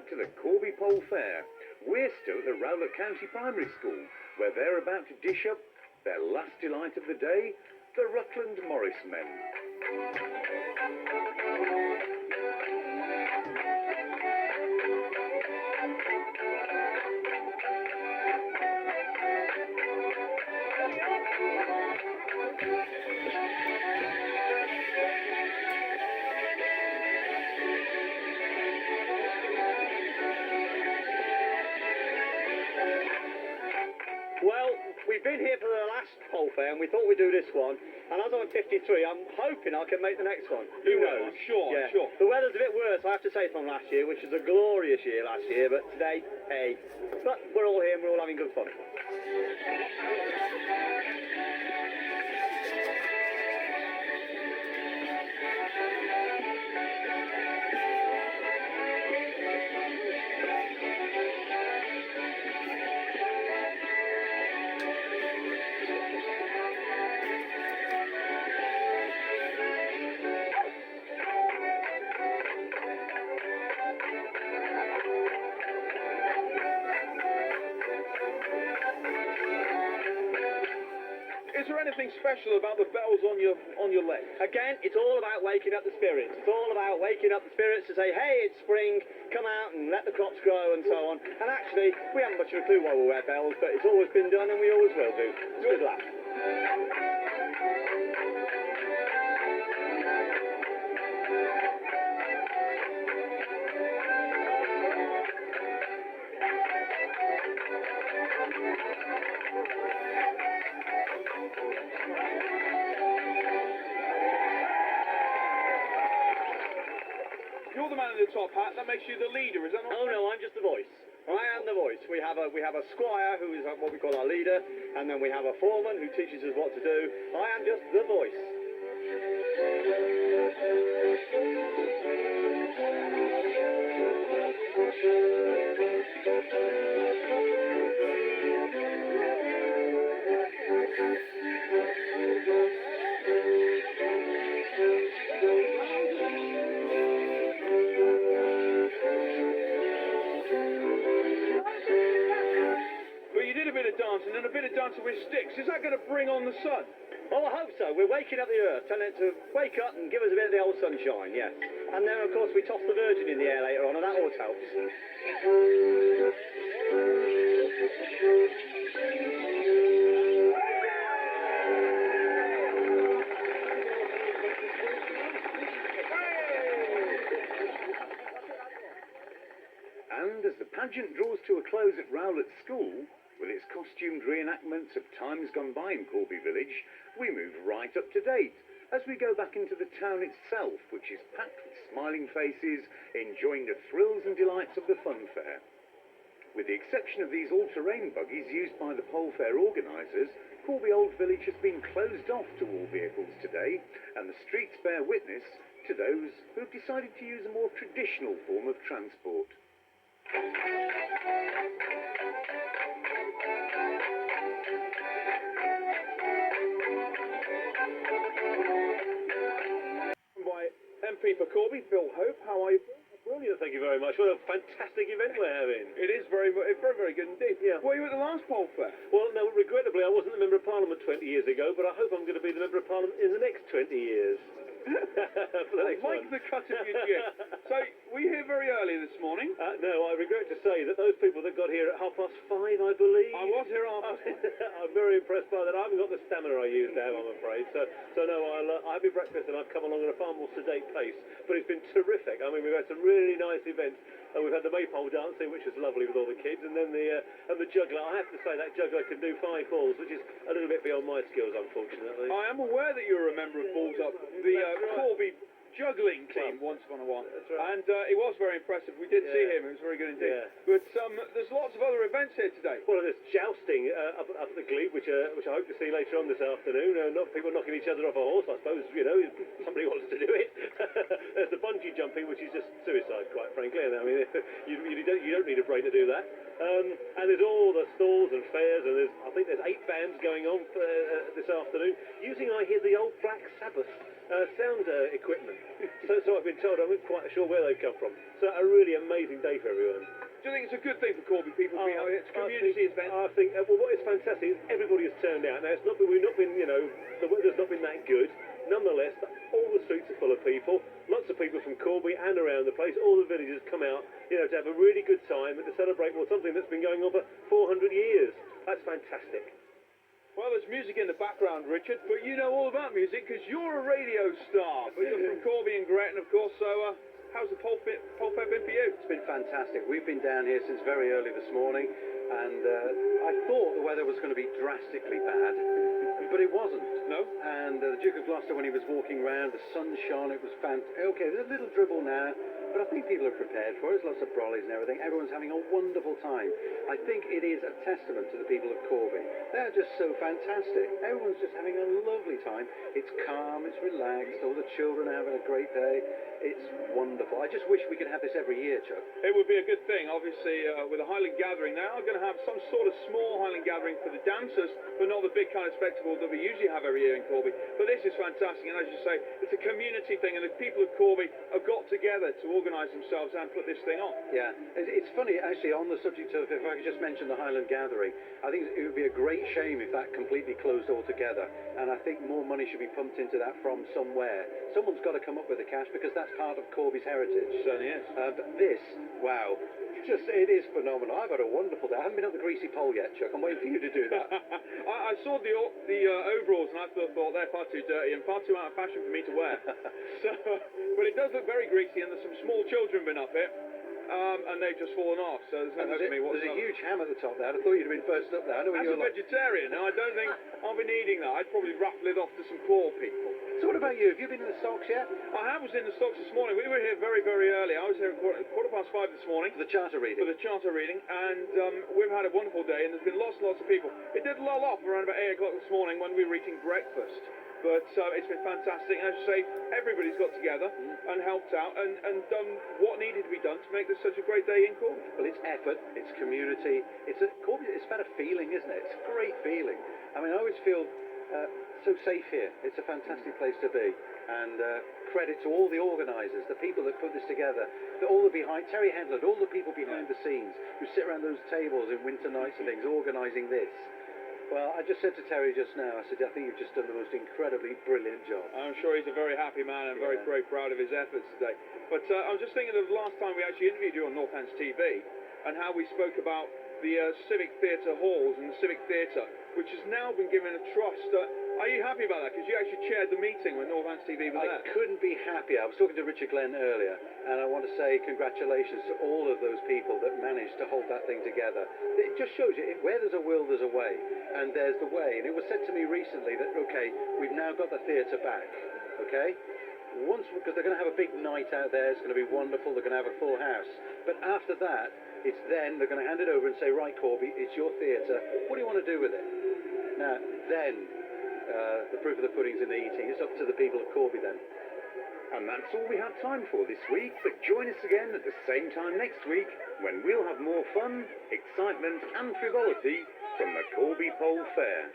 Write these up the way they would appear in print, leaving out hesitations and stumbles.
back to the Corby Pole Fair. We're still at the Rutland County Primary School, where they're about to dish up their last delight of the day, the Rutland Morris men. Well, we've been here for the last pole fair and we thought we'd do this one. And as I'm 53, I'm hoping I can make the next one. Who knows? Sure, yeah. sure. The weather's a bit worse, I have to say, from last year, which was a glorious year last year. But today, hey. But we're all here and we're all having good fun. Is there anything special about the bells on your legs? Again, it's all about waking up the spirits. It's all about waking up the spirits to say, hey, it's spring, come out and let the crops grow and so on. And actually, we haven't much of a clue why we wear bells, but it's always been done and we always will do. It's good laugh. You're the man in the top hat, that makes you the leader, is that not? Oh no, I'm just the voice. I am the voice. We have a squire who is what we call our leader, and then we have a foreman who teaches us what to do. I am just the voice. Dancing and a bit of dancing with sticks. Is that going to bring on the sun? Well, I hope so. We're waking up the earth, telling it to wake up and give us a bit of the old sunshine, yes. And then, of course, we toss the Virgin in the air later on, and that always helps. And as the pageant draws to a close at Rowlett School, with its costumed reenactments of times gone by in Corby Village, we move right up to date as we go back into the town itself, which is packed with smiling faces, enjoying the thrills and delights of the fun fair. With the exception of these all-terrain buggies used by the pole fair organisers, Corby Old Village has been closed off to all vehicles today, and the streets bear witness to those who have decided to use a more traditional form of transport. By MP for Corby, Bill Hope, how are you? Brilliant, thank you very much. What a fantastic event we're having. It is very, very, very good indeed. Yeah. Were you at the last pole fair? Well, no, regrettably, I wasn't the Member of Parliament 20 years ago, but I hope I'm going to be the Member of Parliament in the next 20 years. For the next Like one. the cut of your jib. So, were you here very early this morning? No, I regret to say that those people that got here at 5:30, I believe. I was here after. I'm very impressed by that. I haven't got the stamina I used to have, I'm afraid. So no, I'll have my breakfast and I've come along at a far more sedate pace. But it's been terrific. I mean, we've had some really nice events. And we've had the maypole dancing, which was lovely with all the kids, and then the juggler. I have to say that juggler can do 5 balls, which is a little bit beyond my skills, unfortunately. I am aware that you're a member of Balls Up, the Corby juggling team once upon a while. That's right. And it was very impressive. We did see him. It was very good indeed. Yeah. But there's lots of other events here today. Well, there's jousting up at the glebe, which I hope to see later on this afternoon. Not people knocking each other off a horse, I suppose. You know, somebody wants to do it. There's the bungee jumping, which is just suicide, quite frankly. And I mean, you don't need a brain to do that. And there's all the stalls and fairs, and I think there's 8 bands going on this afternoon, using, I hear, the old Black Sabbath sound equipment. so I've been told. I'm not quite sure where they've come from. So a really amazing day for everyone. Do you think it's a good thing for Corby people being out here? It's a community event. I think, well, what is fantastic is everybody has turned out. Now, we've not been, the weather's not been that good. Nonetheless, all the streets are full of people. Lots of people from Corby and around the place. All the villagers come out, to have a really good time and to celebrate something that's been going on for 400 years. That's fantastic. Well, there's music in the background, Richard, but you know all about music because you're a radio star. But you're from Corby and Gretton, of course, so how's the Pole Fair been for you? It's been fantastic. We've been down here since very early this morning, and I thought the weather was going to be drastically bad, but it wasn't. No? And the Duke of Gloucester, when he was walking around, the sun shone, it was fantastic. Okay, there's a little dribble now, but I think people are prepared for it. There's lots of brollies and everything. Everyone's having a wonderful time. I think it is a testament to the people of Corby. They're just so fantastic. Everyone's just having a lovely time. It's calm, it's relaxed, all the children are having a great day. It's wonderful. I just wish we could have this every year, Chuck. It would be a good thing, obviously, with a Highland gathering. They are going to have some sort of small Highland gathering for the dancers, but not the big kind of spectacle that we usually have every year in Corby. But this is fantastic, and as you say, it's a community thing, and the people of Corby have got together to organise themselves and put this thing on. Yeah, it's funny, actually, on the subject of, if I could just mention the Highland gathering, I think it would be a great shame if that completely closed altogether, and I think more money should be pumped into that from somewhere. Someone's got to come up with the cash, because that's part of Corby's heritage. Certainly is. But this, wow, it is phenomenal. I've had a wonderful day. I haven't been up the greasy pole yet, Chuck. I'm waiting for you to do that. I saw the overalls, and I thought they're far too dirty and far too out of fashion for me to wear. But it does look very greasy, and there's some small children been up here. And they've just fallen off, so there's no telling me what's There's a huge ham at the top there. I thought you'd have been first up there. I know As a vegetarian, I don't think I'll be needing that. I'd probably raffle it off to some poor people. So what about you? Have you been in the stocks yet? I was in the stocks this morning. We were here very, very early. I was here at quarter past 5 this morning. For the charter reading? For the charter reading, and we've had a wonderful day, and there's been lots and lots of people. It did lull off around about 8 o'clock this morning when we were eating breakfast. But it's been fantastic, and as you say, everybody's got together and helped out and done what needed to be done to make this such a great day in Corby. Well, it's effort, it's community, it's about a feeling, isn't it? It's a great feeling. I mean, I always feel so safe here. It's a fantastic place to be, and credit to all the organisers, the people that put this together, Terry Headland, all the people behind the scenes who sit around those tables in winter nights and things, organising this. Well, I just said to Terry just now, I said, I think you've just done the most incredibly brilliant job. I'm sure he's a very happy man and very, very proud of his efforts today. But I was just thinking of the last time we actually interviewed you on Northants TV and how we spoke about the civic theatre halls and the civic theatre, which has now been given a trust. Are you happy about that? Because you actually chaired the meeting when Northants TV was there. I couldn't be happier. I was talking to Richard Glenn earlier, and I want to say congratulations to all of those people that managed to hold that thing together. It just shows you, where there's a will, there's a way. And there's the way. And it was said to me recently that, okay, we've now got the theatre back, okay? Because they're going to have a big night out there, it's going to be wonderful, they're going to have a full house. But after that, it's then they're going to hand it over and say, right, Corby, it's your theatre. What do you want to do with it? Now, then, the proof of the pudding's in the eating. It's up to the people of Corby then. And that's all we have time for this week, but join us again at the same time next week when we'll have more fun, excitement and frivolity from the Corby Pole Fair.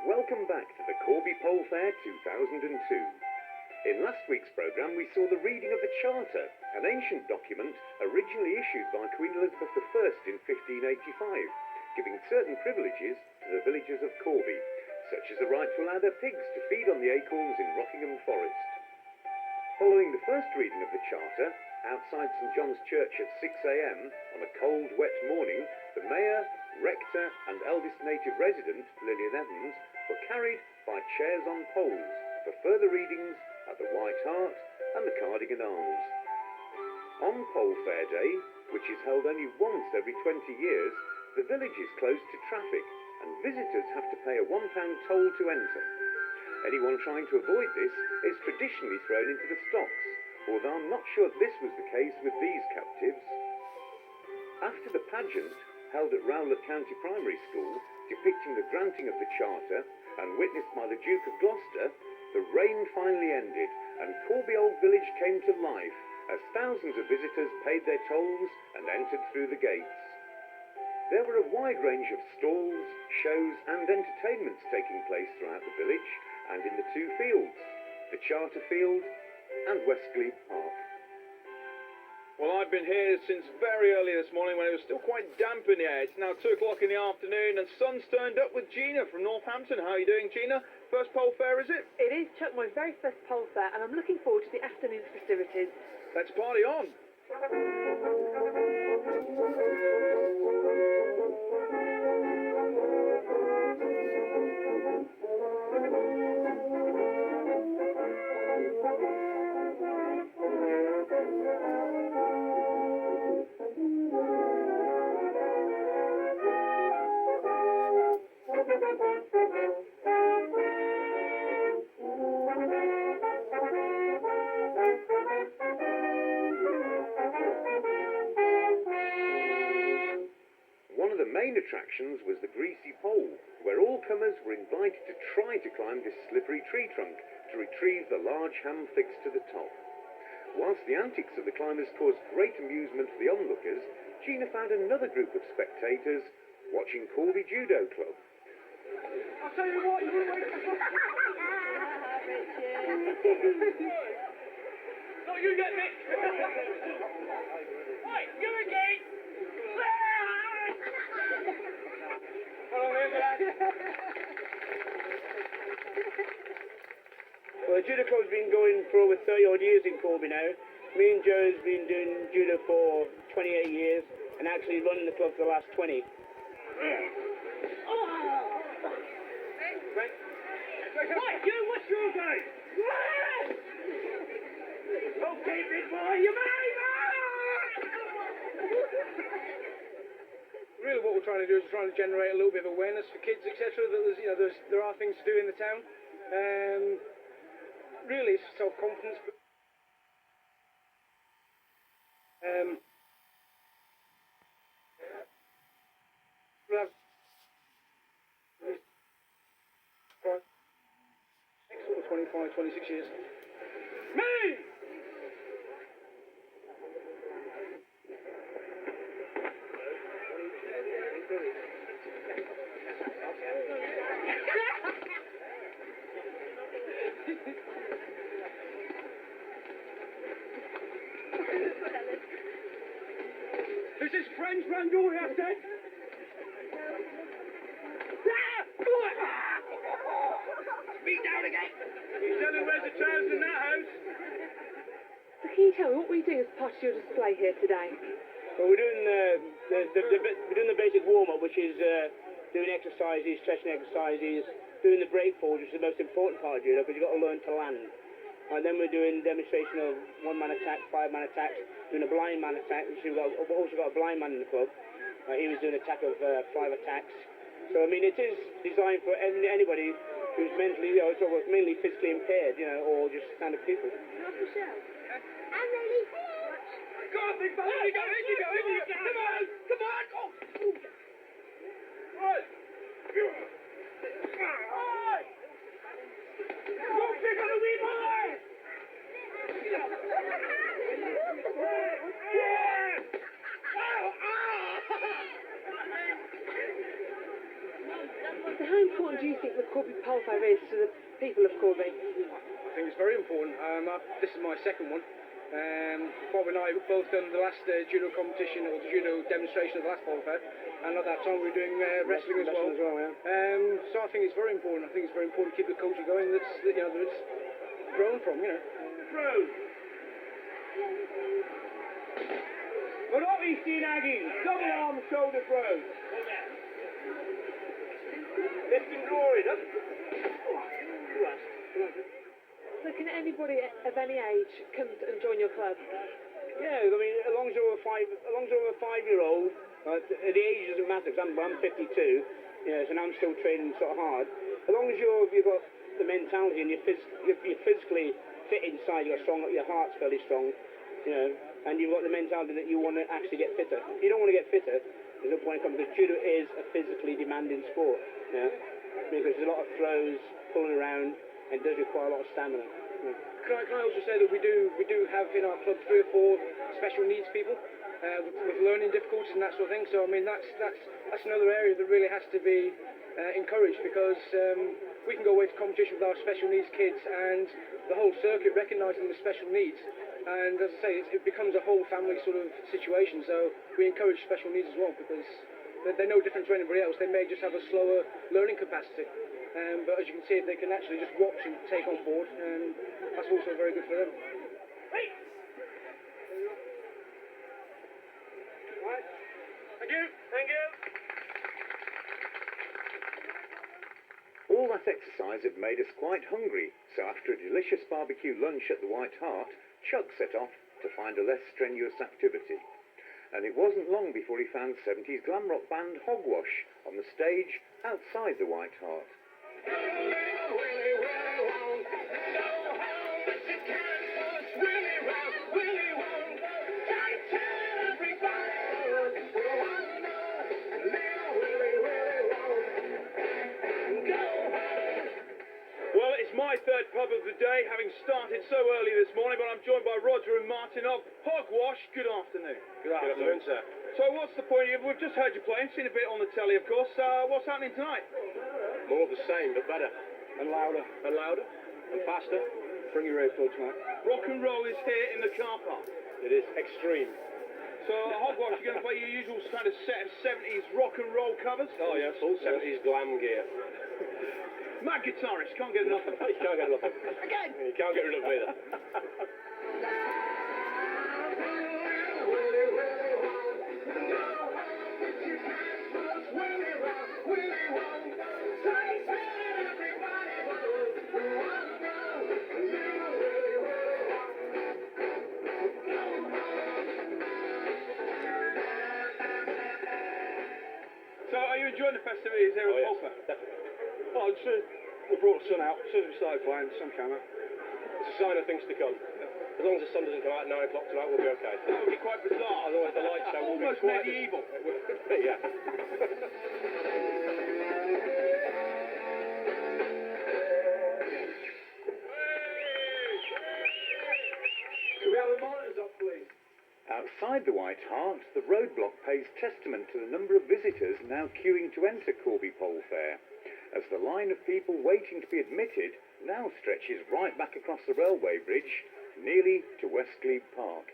Welcome back to the Corby Pole Fair 2002. In last week's programme we saw the reading of the Charter, an ancient document originally issued by Queen Elizabeth I in 1585, giving certain privileges to the villagers of Corby, such as the right to allow their pigs to feed on the acorns in Rockingham Forest. Following the first reading of the Charter, outside St John's Church at 6 a.m. on a cold, wet morning, the Mayor, Rector and eldest native resident, Lillian Evans, were carried by chairs on poles for further readings at the White Hart and the Cardigan Arms. On Pole Fair Day, which is held only once every 20 years, the village is closed to traffic and visitors have to pay a £1 toll to enter. Anyone trying to avoid this is traditionally thrown into the stocks, although I'm not sure this was the case with these captives. After the pageant, held at Rowlett County Primary School, depicting the granting of the charter and witnessed by the Duke of Gloucester, the rain finally ended and Corby Old Village came to life as thousands of visitors paid their tolls and entered through the gates. There were a wide range of stalls, shows and entertainments taking place throughout the village and in the two fields, the Charter Field and Westglebe Park. Well, I've been here since very early this morning when it was still quite damp in the air. It's now 2 o'clock in the afternoon and sun's turned up with Gina from Northampton. How are you doing, Gina? First pole fair, is it? It is, Chuck, my very first pole fair, and I'm looking forward to the afternoon's festivities. Let's party on. Main attractions was the greasy pole, where all comers were invited to try to climb this slippery tree trunk to retrieve the large ham fixed to the top. Whilst the antics of the climbers caused great amusement for the onlookers, Gina found another group of spectators watching Corby Judo Club. I'll tell you what, you wouldn't wait. No, you get me. Right, you again. Well, the judo club's been going for over 30 odd years in Corby now. Me and Joe's been doing judo for 28 years and actually running the club for the last 20. Right, you, what's your game? Okay, big boy, you married! Really, what we're trying to do is trying to generate a little bit of awareness for kids, etc. That there are things to do in the town. Really, it's self-confidence. We'll have sort of 25, 26 years. Me! This is French Randall, I said. Speak down again. You tell me where's the trousers in that house? So can you tell me what we do as part of your display here today? Well, we're doing we're doing the basic warm-up, which is doing exercises, stretching exercises, doing the break forward, which is the most important part of judo, because you've got to learn to land. And then we're doing demonstration of one-man attack, five-man attacks, doing a blind man attack, which we've also got a blind man in the club. He was doing an attack of 5 attacks. So, I mean, it is designed for anybody who's mentally, sort of mainly physically impaired, or just standard people. I'm ready. Go on, big fella, you go in, you go in, you go. Come on, come on, go! Right. Right. Go pick on a wee boy! So how important do you think the Corby Pole Fair is to the people of Corby? I think it's very important. This is my second one. Bob and I both done the last judo competition or the judo demonstration of the last pole fair, and at that time we were doing wrestling as well. So I think it's very important. I think it's very important to keep the culture going. That's that it's grown from. Through. Good up, Easty Aggies. Double arm shoulder throws. Lift and draw it up. So can anybody of any age come and join your club? Yeah, I mean, as long as you're a 5-year-old, the age doesn't matter, because I'm 52, so now I'm still training sort of hard. As long as you've got the mentality and you're physically fit inside, you're strong, your heart's fairly strong, and you've got the mentality that you want to actually get fitter. If you don't want to get fitter, there's no point in coming, because judo is a physically demanding sport, yeah? Because there's a lot of throws, pulling around, and it does require a lot of stamina. Yeah. Can I also say that we do have in our club 3 or 4 special needs people with learning difficulties and that sort of thing. So I mean that's another area that really has to be encouraged, because we can go away to competition with our special needs kids and the whole circuit recognising the special needs. And as I say, it becomes a whole family sort of situation. So we encourage special needs as well, because they're no different to anybody else. They may just have a slower learning capacity. But as you can see, if they can actually just watch and take on board, that's also very good for them. Right. Thank you. Thank you. All that exercise had made us quite hungry, so after a delicious barbecue lunch at the White Hart, Chuck set off to find a less strenuous activity. And it wasn't long before he found 70s glam rock band Hogwash on the stage outside the White Hart. Well, it's my third pub of the day, having started so early this morning, but I'm joined by Roger and Martin of Hogwash. Good afternoon. Good afternoon, sir. So what's the point? We've just heard you playing, seen a bit on the telly, of course. What's happening tonight? More of the same, but better. And louder. And louder. And faster. Bring your earplugs, mate. Rock and roll is here in the car park. It is extreme. So Hogwash, you're going to play your usual kind of set of 70s rock and roll covers? Oh, yes, full 70s glam gear. Mad guitarist, can't get enough of it. You can't get enough of it. Again! You can't get rid of it either. So are you enjoying the festivities here at Pole Fair? Definitely. Oh, we brought the sun out. As soon as we started playing, the sun came out. It's a sign of things to come. As long as the sun doesn't come out at 9 o'clock tonight, we'll be okay. That would be quite bizarre. Otherwise, the light show will be almost quite medieval. Yeah. Can we have the monitors up, please? Outside the White Hart, the roadblock pays testament to the number of visitors now queuing to enter Corby Pole Fair, as the line of people waiting to be admitted now stretches right back across the railway bridge, nearly to Westglebe Park.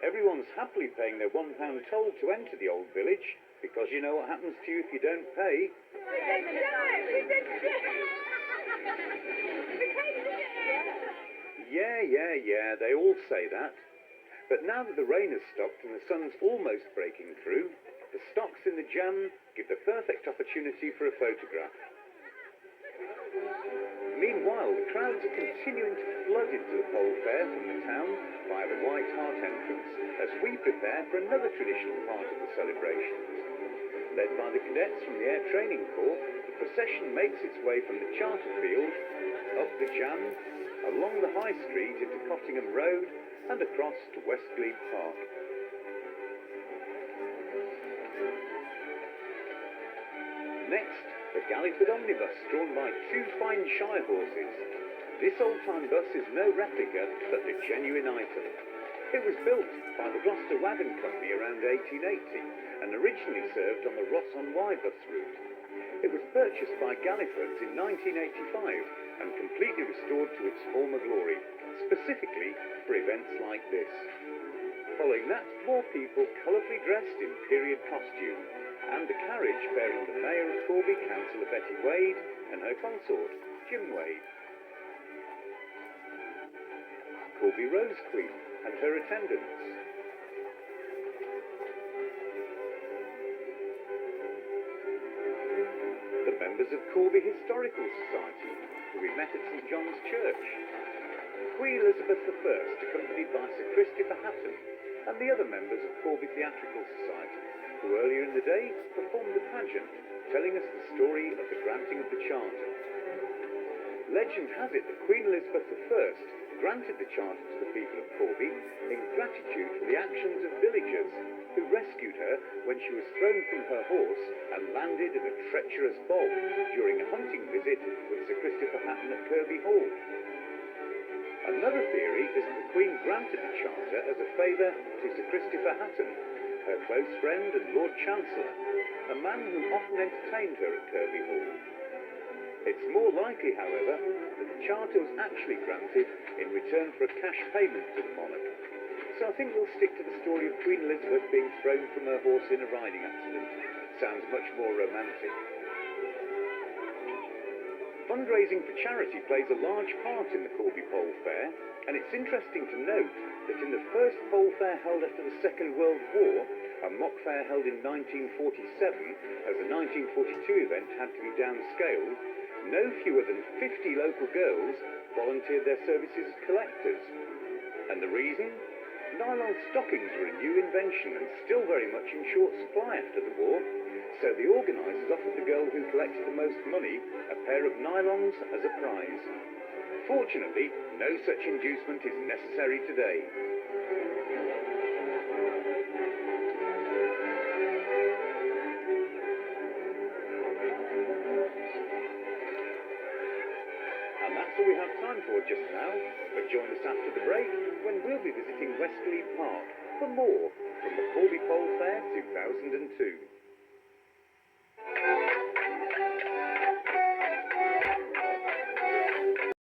Everyone's happily paying their £1 toll to enter the old village, because you know what happens to you if you don't pay. Yeah, they all say that. But now that the rain has stopped and the sun's almost breaking through, the stocks in the jam give the perfect opportunity for a photograph. Meanwhile, the crowds are continuing to flood into the Pole Fair from the town via the White Hart entrance, as we prepare for another traditional part of the celebrations. Led by the cadets from the Air Training Corps, the procession makes its way from the Charter Field, up the jam, along the High Street into Cottingham Road, and across to Westglebe Park. Next, the Galliford omnibus drawn by 2 fine shy horses. This old-time bus is no replica, but a genuine item. It was built by the Gloucester Wagon Company around 1880 and originally served on the Ross-on-Wye bus route. It was purchased by Gallifords in 1985 and completely restored to its former glory, specifically for events like this. Following that, more people colourfully dressed in period costume, and a carriage bearing the Mayor of Corby, Councillor Betty Wade, and her consort, Jim Wade. Corby Rose Queen and her attendants. The members of Corby Historical Society, who we met at St John's Church. Queen Elizabeth I, accompanied by Sir Christopher Hatton, and the other members of Corby Theatrical Society, who earlier in the day performed the pageant, telling us the story of the granting of the Charter. Legend has it that Queen Elizabeth I granted the charter to the people of Corby in gratitude for the actions of villagers who rescued her when she was thrown from her horse and landed in a treacherous bog during a hunting visit with Sir Christopher Hatton at Kirby Hall. Another theory is that the Queen granted the charter as a favour to Sir Christopher Hatton, her close friend and Lord Chancellor, a man who often entertained her at Kirby Hall. It's more likely, however, that the charter was actually granted in return for a cash payment to the monarch. So I think we'll stick to the story of Queen Elizabeth being thrown from her horse in a riding accident. Sounds much more romantic. Fundraising for charity plays a large part in the Corby Pole Fair, and it's interesting to note that in the first pole fair held after the Second World War, a mock fair held in 1947, as the 1942 event had to be downscaled, no fewer than 50 local girls volunteered their services as collectors. And the reason? Nylon stockings were a new invention and still very much in short supply after the war, so the organisers offered the girl who collected the most money a pair of nylons as a prize. Fortunately, no such inducement is necessary today. And that's all we have time for just now, but join us after the break when we'll be visiting Westleigh Park for more from the Corby Pole Fair 2002.